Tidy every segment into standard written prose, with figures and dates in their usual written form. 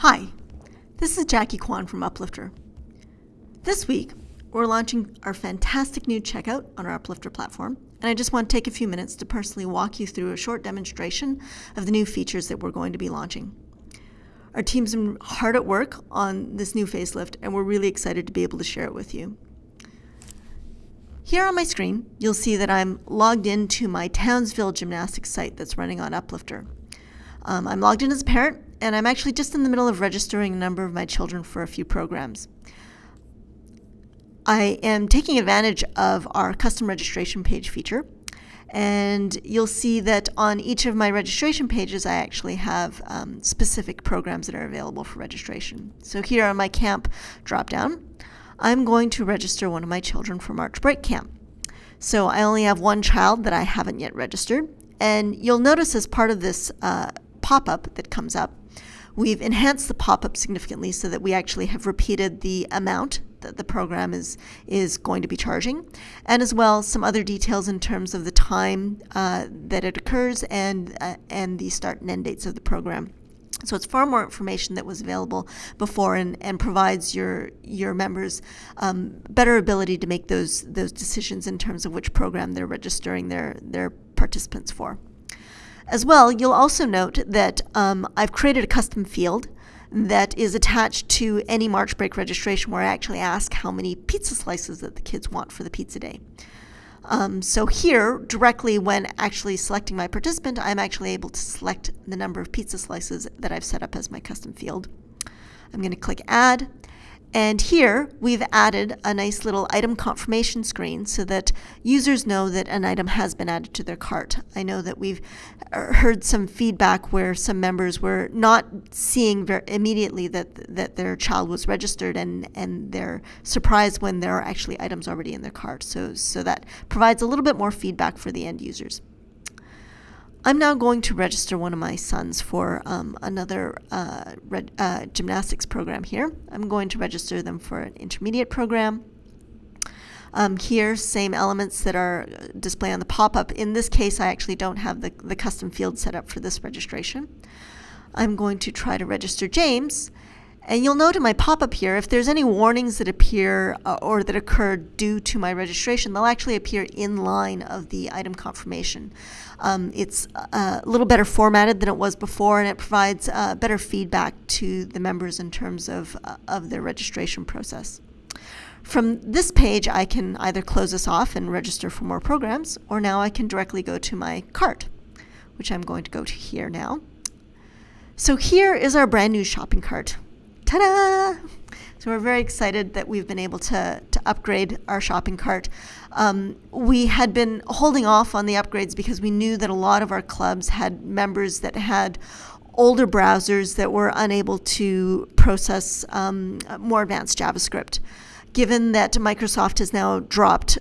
Hi, this is Jackie Kwan from Uplifter. This week, we're launching our fantastic new checkout on our Uplifter platform, and I just want to take a few minutes to personally walk you through a short demonstration of the new features that we're going to be launching. Our team's been hard at work on this new facelift, and we're really excited to be able to share it with you. Here on my screen, you'll see that I'm logged into my Townsville gymnastics site that's running on Uplifter. I'm logged in as a parent, and I'm actually just in the middle of registering a number of my children for a few programs. I am taking advantage of our custom registration page feature, and you'll see that on each of my registration pages I actually have specific programs that are available for registration. So here on my camp dropdown, I'm going to register one of my children for March break camp. So I only have one child that I haven't yet registered, and you'll notice as part of this pop-up that comes up, we've enhanced the pop-up significantly so that we actually have repeated the amount that the program is going to be charging, and as well some other details in terms of the time that it occurs and the start and end dates of the program. So it's far more information that was available before and provides your members better ability to make those decisions in terms of which program they're registering their participants for. As well, you'll also note that I've created a custom field that is attached to any March break registration where I actually ask how many pizza slices that the kids want for the pizza day. So here, directly when actually selecting my participant, I'm actually able to select the number of pizza slices that I've set up as my custom field. I'm going to click Add. And here we've added a nice little item confirmation screen so that users know that an item has been added to their cart. I know that we've heard some feedback where some members were not seeing immediately that their child was registered, and they're surprised when there are actually items already in their cart. So that provides a little bit more feedback for the end users. I'm now going to register one of my sons for another gymnastics program here. I'm going to register them for an intermediate program. Here, same elements that are displayed on the pop-up. In this case, I actually don't have the custom field set up for this registration. I'm going to try to register James. And you'll note in my pop-up here, if there's any warnings that appear or that occur due to my registration, they'll actually appear in line of the item confirmation. It's a little better formatted than it was before, and it provides better feedback to the members in terms of their registration process. From this page, I can either close this off and register for more programs, or now I can directly go to my cart, which I'm going to go to here now. So here is our brand new shopping cart. Ta-da! So we're very excited that we've been able to upgrade our shopping cart. We had been holding off on the upgrades because we knew that a lot of our clubs had members that had older browsers that were unable to process more advanced JavaScript. Given that Microsoft has now dropped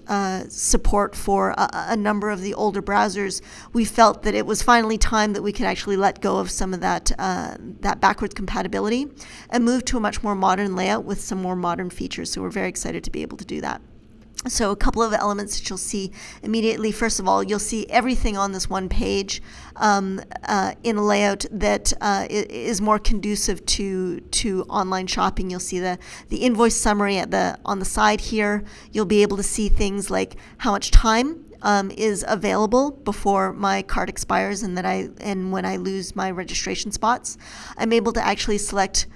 support for a number of the older browsers, we felt that it was finally time that we could actually let go of some of that backwards compatibility and move to a much more modern layout with some more modern features. So we're very excited to be able to do that. So a couple of elements that you'll see immediately. First of all, you'll see everything on this one page in a layout that is more conducive to online shopping. You'll see the invoice summary on the side here. You'll be able to see things like how much time is available before my cart expires and when I lose my registration spots. I'm able to actually select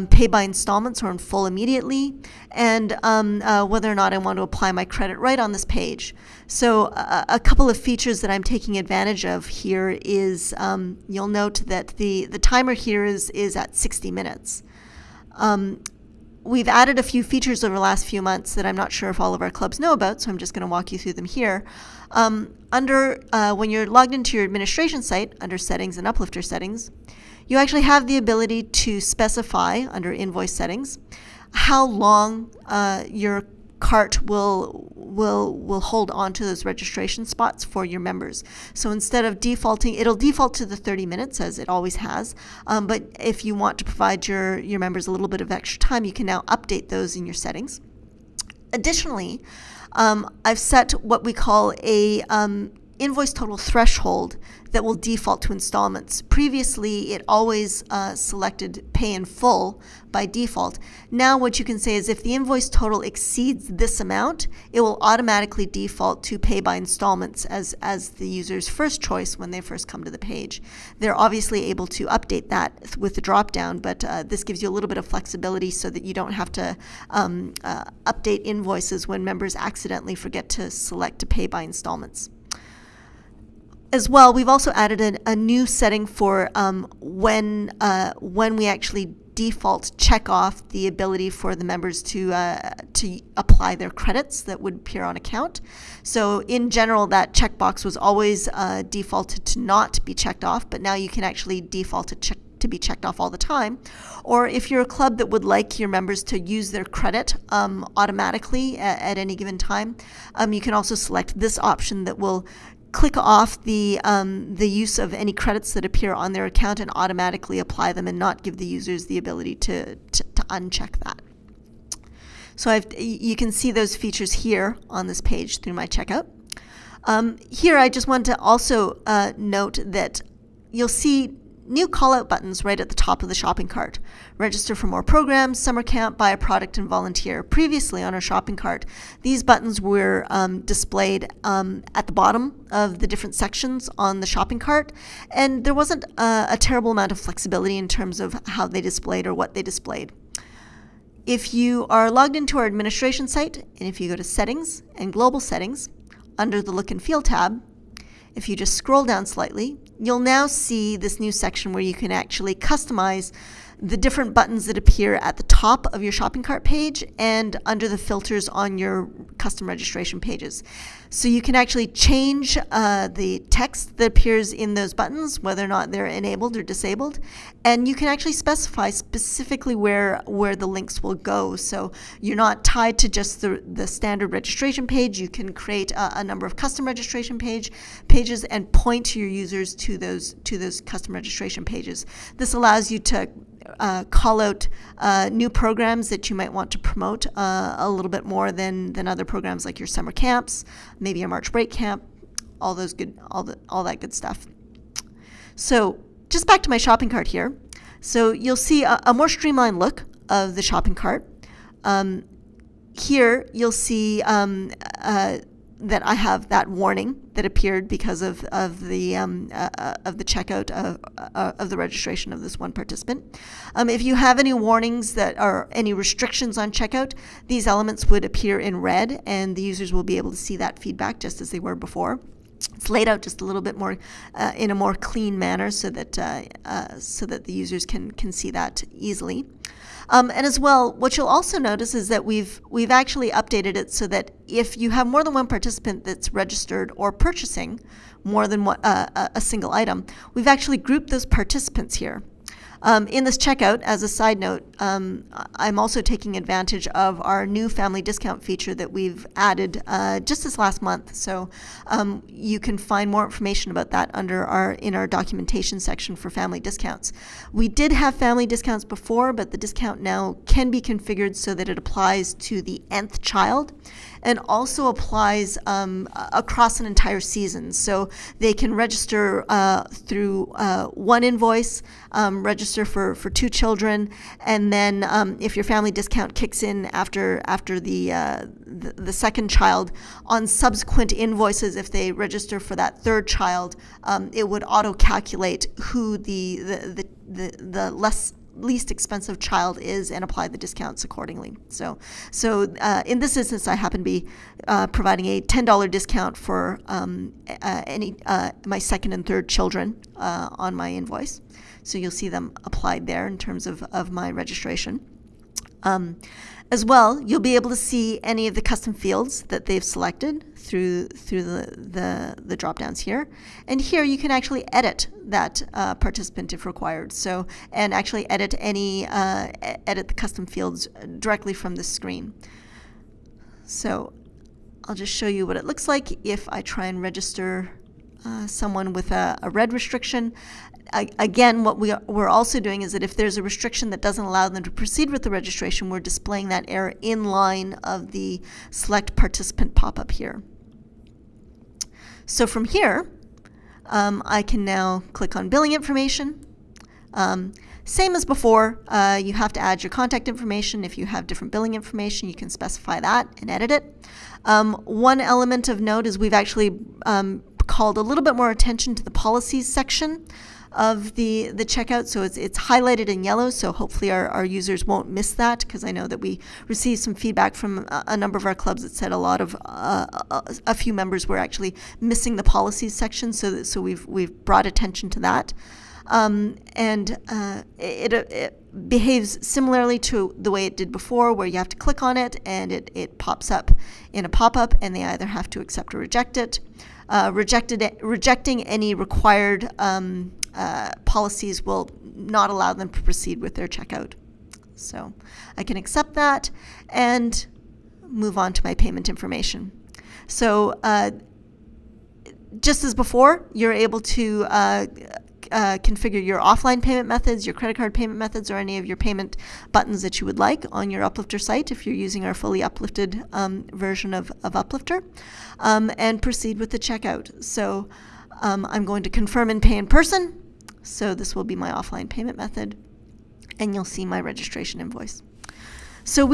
pay by installments or in full immediately, and whether or not I want to apply my credit right on this page. So a couple of features that I'm taking advantage of here is you'll note that the timer here is at 60 minutes. We've added a few features over the last few months that I'm not sure if all of our clubs know about, so I'm just going to walk you through them here. When you're logged into your administration site, under Settings and Uplifter Settings, you actually have the ability to specify under Invoice Settings how long your cart will hold onto those registration spots for your members. So instead of defaulting, it'll default to the 30 minutes as it always has. But if you want to provide your members a little bit of extra time, you can now update those in your settings. Additionally, I've set what we call a invoice total threshold that will default to installments. Previously, it always selected pay in full by default. Now what you can say is if the invoice total exceeds this amount, it will automatically default to pay by installments as the user's first choice when they first come to the page. They're obviously able to update that with the drop-down, but this gives you a little bit of flexibility so that you don't have to update invoices when members accidentally forget to select to pay by installments. As well, we've also added a new setting for when we actually default check off the ability for the members to apply their credits that would appear on account. So in general, that checkbox was always defaulted to not be checked off, but now you can actually default to be checked off all the time. Or if you're a club that would like your members to use their credit automatically at any given time, you can also select this option that will click off the use of any credits that appear on their account and automatically apply them and not give the users the ability to uncheck that. So you can see those features here on this page through my checkout. Here I just want to also note that you'll see new call-out buttons right at the top of the shopping cart. Register for more programs, summer camp, buy a product, and volunteer. Previously on our shopping cart, these buttons were displayed at the bottom of the different sections on the shopping cart, and there wasn't a terrible amount of flexibility in terms of how they displayed or what they displayed. If you are logged into our administration site, and if you go to Settings and Global Settings, under the Look and Feel tab, if you just scroll down slightly, you'll now see this new section where you can actually customize the different buttons that appear at the top of your shopping cart page and under the filters on your custom registration pages. So you can actually change the text that appears in those buttons, whether or not they're enabled or disabled, and you can actually specify specifically where the links will go. So you're not tied to just the standard registration page. You can create a number of custom registration pages and point to your users to those custom registration pages. This allows you to call out new programs that you might want to promote a little bit more than other programs like your summer camps, maybe a March break camp, all that good stuff. So just back to my shopping cart here. So you'll see a more streamlined look of the shopping cart. Here you'll see that I have that warning that appeared because of the checkout of the registration of this one participant. If you have any warnings that are any restrictions on checkout, these elements would appear in red, and the users will be able to see that feedback just as they were before. It's laid out just a little bit more in a more clean manner so that the users can see that easily. And as well, what you'll also notice is that we've actually updated it so that if you have more than one participant that's registered or purchasing more than a single item, we've actually grouped those participants here. In this checkout, as a side note, I'm also taking advantage of our new family discount feature that we've added just this last month. So you can find more information about that in our documentation section for family discounts. We did have family discounts before, but the discount now can be configured so that it applies to the nth child and also applies across an entire season. So they can register through one invoice, register for two children, and then if your family discount kicks in after the second child, on subsequent invoices, if they register for that third child, it would auto-calculate who the least expensive child is and apply the discounts accordingly. So in this instance, I happen to be providing a $10 discount for my second and third children on my invoice. So you'll see them applied there in terms of my registration. As well, you'll be able to see any of the custom fields that they've selected through the drop downs here. And here you can actually edit that participant if required. So, and actually edit the custom fields directly from the screen. So I'll just show you what it looks like if I try and register someone with a red restriction. Again, what we're also doing is that if there's a restriction that doesn't allow them to proceed with the registration, we're displaying that error in line of the select participant pop-up here. So from here, I can now click on billing information. Same as before, you have to add your contact information. If you have different billing information, you can specify that and edit it. One element of note is we've actually called a little bit more attention to the policies section of the checkout. So it's highlighted in yellow, so hopefully our users won't miss that, because I know that we received some feedback from a number of our clubs that said a few members were actually missing the policies section, so we've brought attention to that. It behaves similarly to the way it did before, where you have to click on it and it pops up in a pop-up, and they either have to accept or reject it. Rejecting any required policies will not allow them to proceed with their checkout. So I can accept that and move on to my payment information. So just as before, you're able to configure your offline payment methods, your credit card payment methods, or any of your payment buttons that you would like on your Uplifter site if you're using our fully uplifted version of Uplifter, and proceed with the checkout. So I'm going to confirm and pay in person. So this will be my offline payment method, and you'll see my registration invoice. So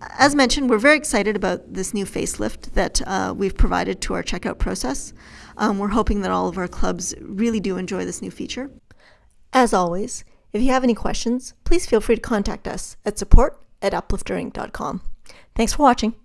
as mentioned, we're very excited about this new facelift that we've provided to our checkout process. We're hoping that all of our clubs really do enjoy this new feature. As always, if you have any questions, please feel free to contact us at support@uplifterinc.com. Thanks for watching.